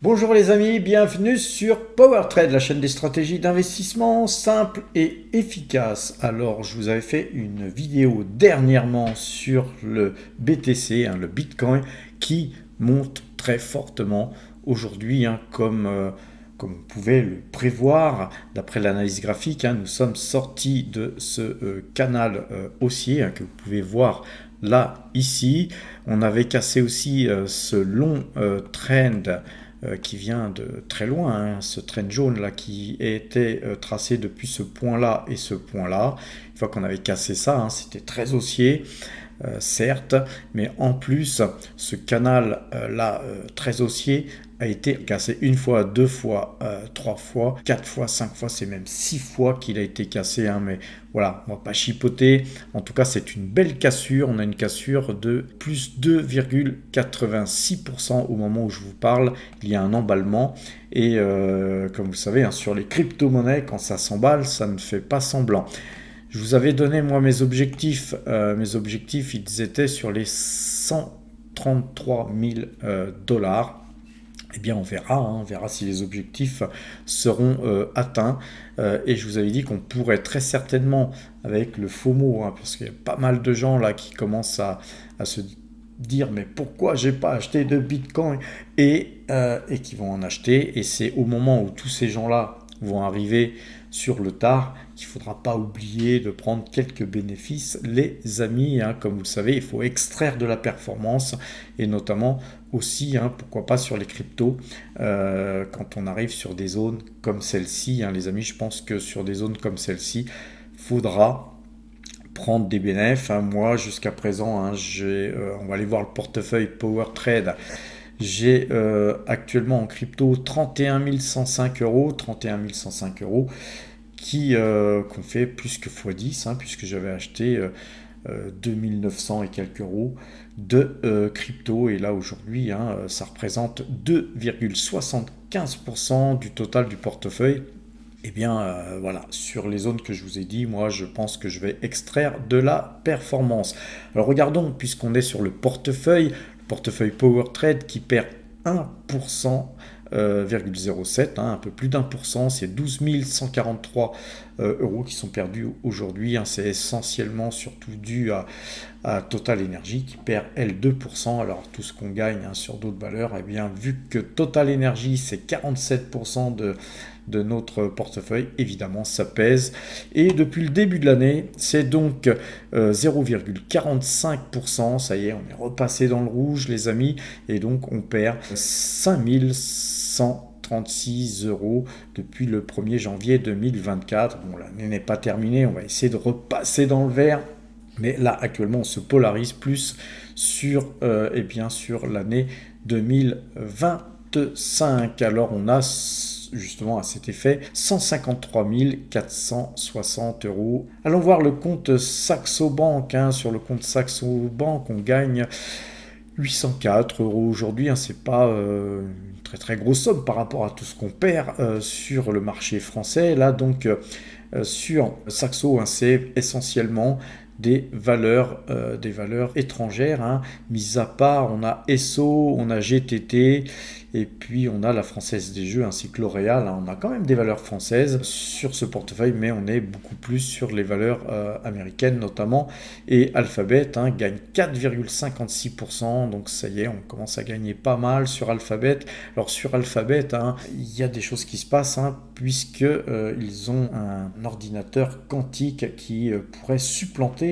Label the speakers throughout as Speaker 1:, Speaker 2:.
Speaker 1: Bonjour les amis, bienvenue sur PowerTrade, la chaîne des stratégies d'investissement simples et efficaces. Alors, je vous avais fait une vidéo dernièrement sur le BTC, le Bitcoin, qui monte très fortement aujourd'hui, comme vous pouvez le prévoir d'après l'analyse graphique. Nous sommes sortis de ce canal haussier que vous pouvez voir là, ici. On avait cassé aussi ce long trend qui vient de très loin, ce trend jaune là qui était tracé depuis ce point là et ce point là. Une fois qu'on avait cassé ça, c'était très haussier, certes, mais en plus ce canal là très haussier a été cassé une fois, deux fois, trois fois, quatre fois, cinq fois, c'est même six fois qu'il a été cassé, mais voilà, on va pas chipoter. En tout cas, c'est une belle cassure. On a une cassure de plus 2,86% au moment où je vous parle. Il y a un emballement et comme vous savez, sur les crypto-monnaies, quand ça s'emballe, ça ne fait pas semblant. Je vous avais donné moi mes objectifs. Mes objectifs, ils étaient sur les 133 000 dollars. Eh bien, on verra si les objectifs seront atteints. Et je vous avais dit qu'on pourrait très certainement, avec le FOMO, parce qu'il y a pas mal de gens là qui commencent à se dire mais pourquoi j'ai pas acheté de Bitcoin et qui vont en acheter. Et c'est au moment où tous ces gens-là vont arriver sur le tard qu'il ne faudra pas oublier de prendre quelques bénéfices, les amis. Comme vous le savez, il faut extraire de la performance et notamment aussi, pourquoi pas sur les cryptos, quand on arrive sur des zones comme celle-ci. Les amis, je pense que sur des zones comme celle-ci, il faudra prendre des bénéfices. Moi, jusqu'à présent, on va aller voir le portefeuille PowerTrade. J'ai actuellement en crypto 31 105 euros, 31 105 euros qu'on fait plus que x10, puisque j'avais acheté 2900 et quelques euros de crypto. Et là aujourd'hui, ça représente 2,75% du total du portefeuille. Eh bien, voilà, sur les zones que je vous ai dit, moi, je pense que je vais extraire de la performance. Alors, regardons, puisqu'on est sur le portefeuille PowerTrade qui perd 1%, 0,07, un peu plus d'1%, c'est 12 143 euros qui sont perdus aujourd'hui. C'est essentiellement surtout dû à Total Energy qui perd elle 2%. Alors tout ce qu'on gagne sur d'autres valeurs, eh bien vu que Total Energy c'est 47% de notre portefeuille, évidemment ça pèse. Et depuis le début de l'année, c'est donc 0,45%. Ça y est, on est repassé dans le rouge, les amis, et donc on perd 5136 euros depuis le 1er janvier 2024. Bon, l'année n'est pas terminée, on va essayer de repasser dans le vert. Mais là, actuellement, on se polarise plus sur l'année 2025. Alors, on a justement à cet effet 153 460 euros. Allons voir le compte Saxo Bank. Sur le compte Saxo Bank, on gagne 804 euros aujourd'hui. C'est pas une très très grosse somme par rapport à tout ce qu'on perd sur le marché français. Là, donc, sur Saxo, c'est essentiellement des valeurs étrangères. Mis à part, on a Esso, on a GTT, et puis on a la Française des Jeux ainsi que L'Oréal. On a quand même des valeurs françaises sur ce portefeuille, mais on est beaucoup plus sur les valeurs américaines notamment. Et Alphabet gagne 4,56%, donc ça y est, on commence à gagner pas mal sur Alphabet. Alors sur Alphabet, il y a des choses qui se passent, puisque ils ont un ordinateur quantique qui pourrait supplanter,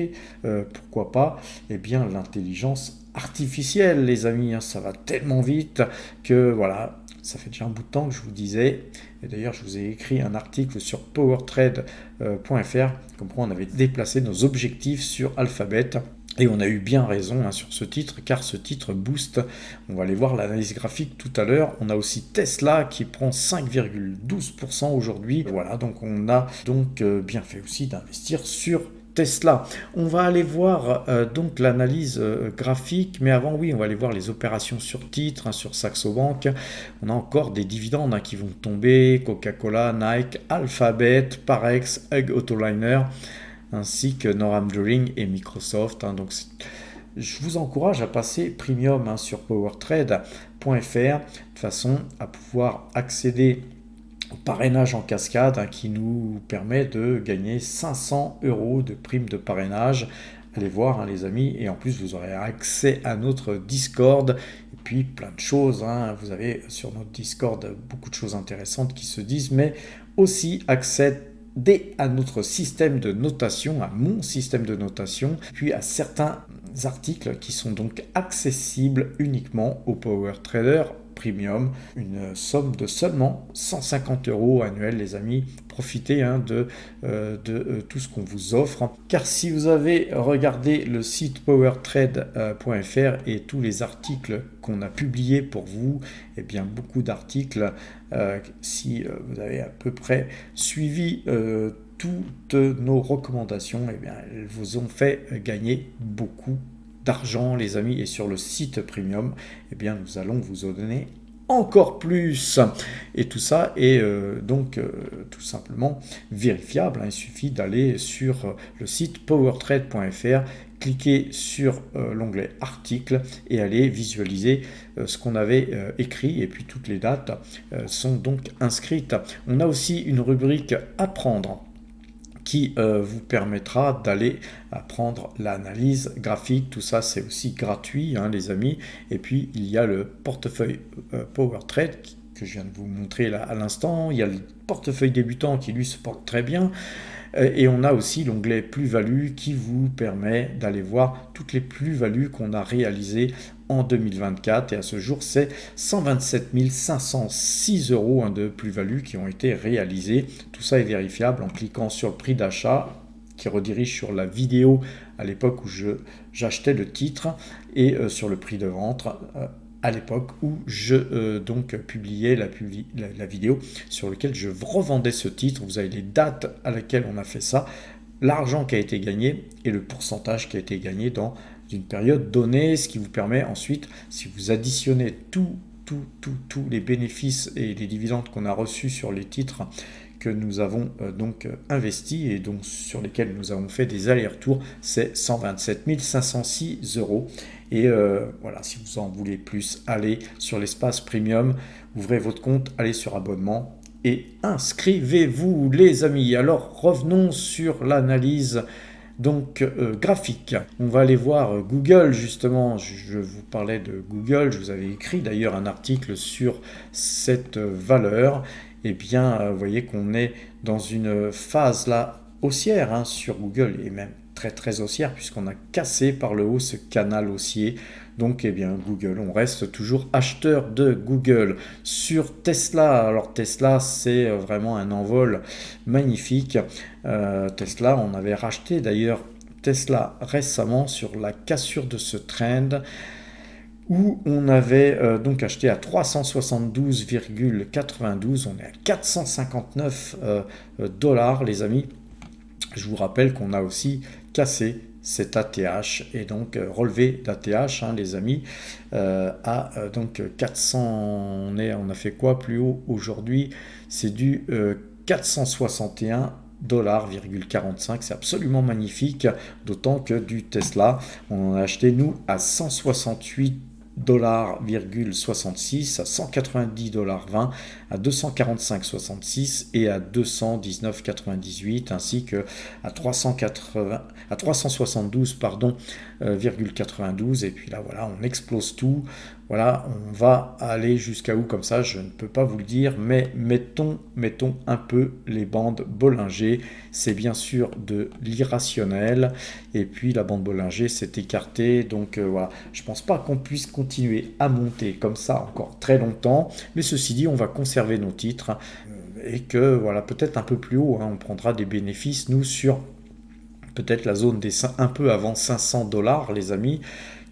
Speaker 1: pourquoi pas, l'intelligence artificielle, les amis. Ça va tellement vite que voilà, ça fait déjà un bout de temps que je vous disais, et d'ailleurs je vous ai écrit un article sur powertrade.fr comme quoi on avait déplacé nos objectifs sur Alphabet. Et on a eu bien raison sur ce titre, car ce titre booste. On va aller voir l'analyse graphique tout à l'heure. On a aussi Tesla qui prend 5,12% aujourd'hui. Voilà, donc on a donc bien fait aussi d'investir sur Tesla. On va aller voir donc l'analyse graphique, mais avant, oui, on va aller voir les opérations sur titre, sur Saxo Bank. On a encore des dividendes qui vont tomber, Coca-Cola, Nike, Alphabet, Parex, Hug Autoliner, ainsi que Northam Drilling et Microsoft. Donc je vous encourage à passer premium sur powertrade.fr de façon à pouvoir accéder au parrainage en cascade qui nous permet de gagner 500 € de prime de parrainage. Allez voir les amis, et en plus vous aurez accès à notre Discord et puis plein de choses. Vous avez sur notre Discord beaucoup de choses intéressantes qui se disent, mais aussi accès à notre système de notation, à mon système de notation, puis à certains articles qui sont donc accessibles uniquement aux Power Trader Premium, une somme de seulement 150 € annuels, les amis. Profitez de tout ce qu'on vous offre, car si vous avez regardé le site powertrade.fr et tous les articles qu'on a publiés pour vous, et bien beaucoup d'articles, si vous avez à peu près suivi toutes nos recommandations, et bien elles vous ont fait gagner beaucoup d'argent, les amis. Et sur le site premium, eh bien nous allons vous en donner encore plus, et tout ça est donc tout simplement vérifiable. Il suffit d'aller sur le site powertrade.fr, cliquer sur l'onglet articles et aller visualiser ce qu'on avait écrit, et puis toutes les dates sont donc inscrites. On a aussi une rubrique apprendre qui vous permettra d'aller apprendre l'analyse graphique. Tout ça, c'est aussi gratuit, les amis. Et puis, il y a le portefeuille PowerTrade que je viens de vous montrer là à l'instant. Il y a le portefeuille débutant qui, lui, se porte très bien. Et on a aussi l'onglet plus-value qui vous permet d'aller voir toutes les plus-values qu'on a réalisées en 2024. Et à ce jour, c'est 127 506 € de plus-value qui ont été réalisées. Tout ça est vérifiable en cliquant sur le prix d'achat, qui redirige sur la vidéo à l'époque où j'achetais le titre, et sur le prix de vente à l'époque où je publiais la vidéo sur laquelle je revendais ce titre. Vous avez les dates à laquelle on a fait ça, l'argent qui a été gagné et le pourcentage qui a été gagné dans une période donnée, ce qui vous permet ensuite, si vous additionnez tous les bénéfices et les dividendes qu'on a reçus sur les titres que nous avons donc investis et donc sur lesquels nous avons fait des allers-retours, c'est 127 506 €. Et voilà, si vous en voulez plus, allez sur l'espace premium, ouvrez votre compte, allez sur abonnement et inscrivez-vous, les amis. Alors revenons sur l'analyse donc graphique. On va aller voir Google, justement. Je vous parlais de Google, je vous avais écrit d'ailleurs un article sur cette valeur. Eh bien, vous voyez qu'on est dans une phase là haussière sur Google, et même très haussière, puisqu'on a cassé par le haut ce canal haussier. Donc, eh bien, Google, on reste toujours acheteur de Google. Sur Tesla, alors Tesla, c'est vraiment un envol magnifique. Tesla, on avait racheté d'ailleurs Tesla récemment sur la cassure de ce trend, où on avait donc acheté à 372,92, on est à 459 $, les amis. Je vous rappelle qu'on a aussi cassé cet ATH et donc relevé d'ATH, les amis, à donc 400, on a fait quoi plus haut aujourd'hui? C'est du 461,45 $, c'est absolument magnifique, d'autant que du Tesla, on en a acheté nous à 168,66 $, à 190,20 $, à 245,66 et à 219,98, ainsi que à 372 ,92, et puis là voilà, on explose tout. Voilà, on va aller jusqu'à où comme ça, je ne peux pas vous le dire, mais mettons un peu les bandes Bollinger. C'est bien sûr de l'irrationnel, et puis la bande Bollinger s'est écartée, donc voilà, je pense pas qu'on puisse continuer à monter comme ça encore très longtemps, mais ceci dit, on va conserver nos titres, et que voilà, peut-être un peu plus haut, on prendra des bénéfices, nous, sur peut-être la zone des un peu avant 500 $, les amis,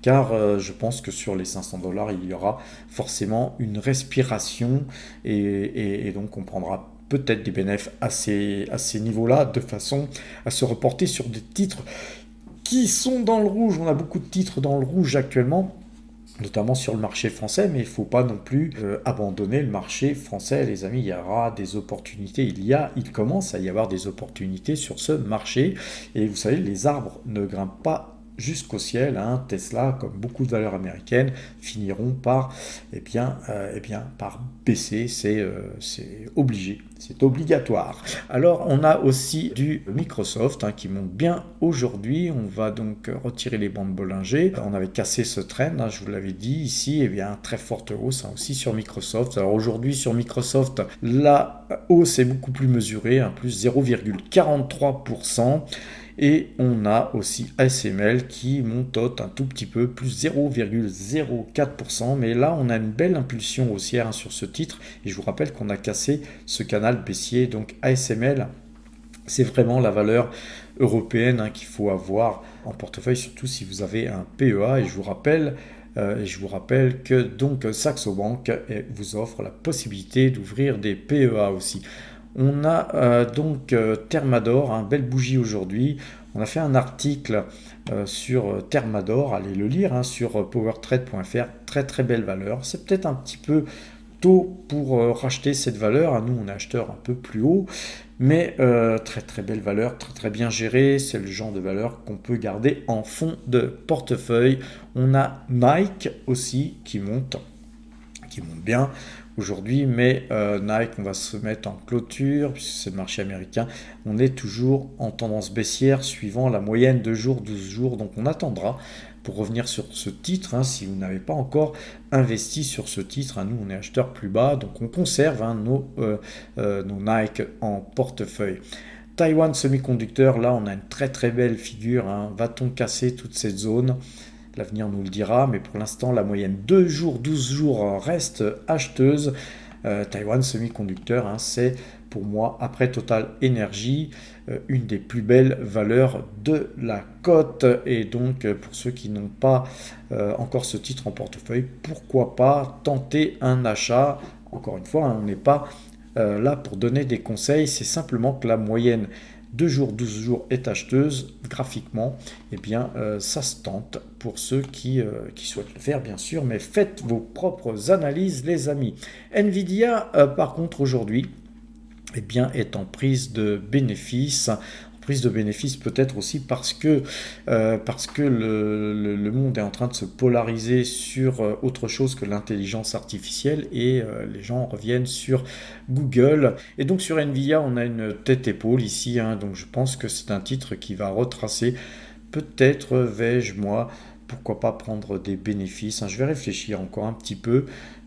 Speaker 1: car je pense que sur les 500 $, il y aura forcément une respiration, et donc on prendra peut-être des bénéfices à ces niveaux-là, de façon à se reporter sur des titres qui sont dans le rouge. On a beaucoup de titres dans le rouge actuellement, notamment sur le marché français, mais il ne faut pas non plus abandonner le marché français, les amis. Il y aura des opportunités, il commence à y avoir des opportunités sur ce marché, et vous savez, les arbres ne grimpent pas jusqu'au ciel. Tesla, comme beaucoup de valeurs américaines, finiront par, par baisser. C'est obligé, c'est obligatoire. Alors, on a aussi du Microsoft qui monte bien aujourd'hui. On va donc retirer les bandes Bollinger. On avait cassé ce trend, je vous l'avais dit ici. Très forte hausse aussi sur Microsoft. Alors aujourd'hui, sur Microsoft, la hausse est beaucoup plus mesurée, plus 0,43%. Et on a aussi ASML qui montote un tout petit peu, plus 0,04%. Mais là, on a une belle impulsion haussière sur ce titre. Et je vous rappelle qu'on a cassé ce canal baissier. Donc ASML, c'est vraiment la valeur européenne qu'il faut avoir en portefeuille, surtout si vous avez un PEA. Et je vous rappelle que donc Saxo Bank vous offre la possibilité d'ouvrir des PEA aussi. On a donc Thermador, belle bougie aujourd'hui. On a fait un article sur Thermador, allez le lire sur powertrade.fr, très très belle valeur. C'est peut-être un petit peu tôt pour racheter cette valeur. Nous, on est acheteur un peu plus haut, mais très très belle valeur, très très bien gérée. C'est le genre de valeur qu'on peut garder en fond de portefeuille. On a Nike aussi qui monte bien aujourd'hui, mais Nike, on va se mettre en clôture puisque c'est le marché américain. On est toujours en tendance baissière suivant la moyenne de jours, 12 jours. Donc on attendra pour revenir sur ce titre. Si vous n'avez pas encore investi sur ce titre, nous on est acheteur plus bas, donc on conserve nos Nike en portefeuille. Taiwan Semiconductor, là on a une très très belle figure. Va-t-on casser toute cette zone ? L'avenir nous le dira, mais pour l'instant, la moyenne 2 jours, 12 jours reste acheteuse. Taiwan Semiconductor, c'est pour moi, après Total Energy, une des plus belles valeurs de la cote. Et donc, pour ceux qui n'ont pas encore ce titre en portefeuille, pourquoi pas tenter un achat ? Encore une fois, on n'est pas là pour donner des conseils, c'est simplement que la moyenne 2 jours, 12 jours est acheteuse graphiquement, ça se tente pour ceux qui souhaitent le faire bien sûr, mais faites vos propres analyses les amis. Nvidia par contre aujourd'hui est en prise de bénéfices. Prise de bénéfices peut-être aussi parce que le monde est en train de se polariser sur autre chose que l'intelligence artificielle et les gens reviennent sur Google. Et donc sur Nvidia, on a une tête-épaule ici, donc je pense que c'est un titre qui va retracer. Peut-être vais-je, moi, pourquoi pas prendre des bénéfices. Je vais réfléchir encore un petit peu.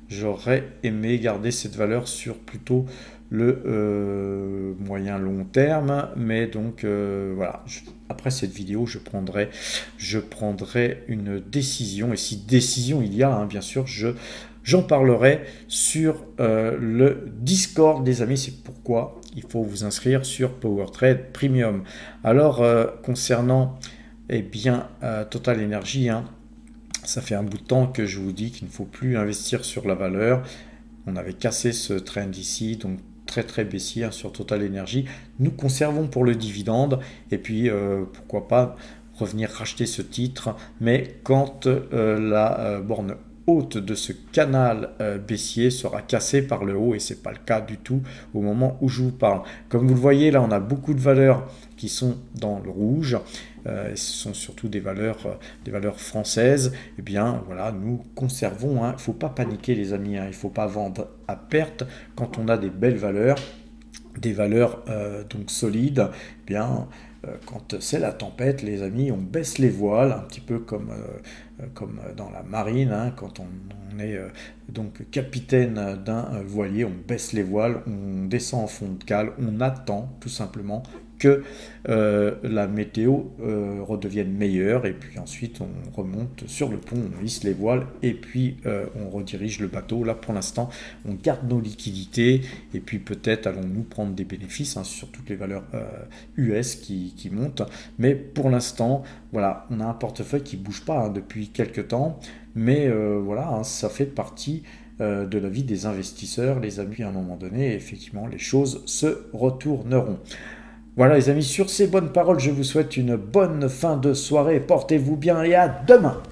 Speaker 1: J'aurais aimé garder cette valeur sur plutôt le moyen long terme, mais donc voilà, après cette vidéo je prendrai une décision, et si décision il y a, bien sûr, j'en parlerai sur le Discord des amis. C'est pourquoi il faut vous inscrire sur PowerTrade Premium. Alors concernant Total Energy, ça fait un bout de temps que je vous dis qu'il ne faut plus investir sur la valeur. On avait cassé ce trend ici, donc très très baissier sur Total Energy. Nous conservons pour le dividende et puis pourquoi pas revenir racheter ce titre, mais quand la borne haute de ce canal baissier sera cassée par le haut, et c'est pas le cas du tout au moment où je vous parle. Comme vous le voyez là, on a beaucoup de valeurs qui sont dans le rouge. Ce sont surtout des valeurs françaises. Voilà, nous conservons. Il ne faut pas paniquer les amis. Il ne faut pas vendre à perte quand on a des belles valeurs, des valeurs donc solides. Quand c'est la tempête, les amis, on baisse les voiles, un petit peu comme dans la marine, quand on est donc capitaine d'un voilier, on baisse les voiles, on descend en fond de cale, on attend tout simplement que la météo redevienne meilleure, et puis ensuite on remonte sur le pont, on hisse les voiles, et puis on redirige le bateau. Là pour l'instant on garde nos liquidités, et puis peut-être allons-nous prendre des bénéfices sur toutes les valeurs US qui montent, mais pour l'instant voilà, on a un portefeuille qui ne bouge pas depuis quelques temps, mais voilà, ça fait partie de la vie des investisseurs, les amis. À un moment donné, effectivement, les choses se retourneront. Voilà les amis, sur ces bonnes paroles, je vous souhaite une bonne fin de soirée, portez-vous bien et à demain.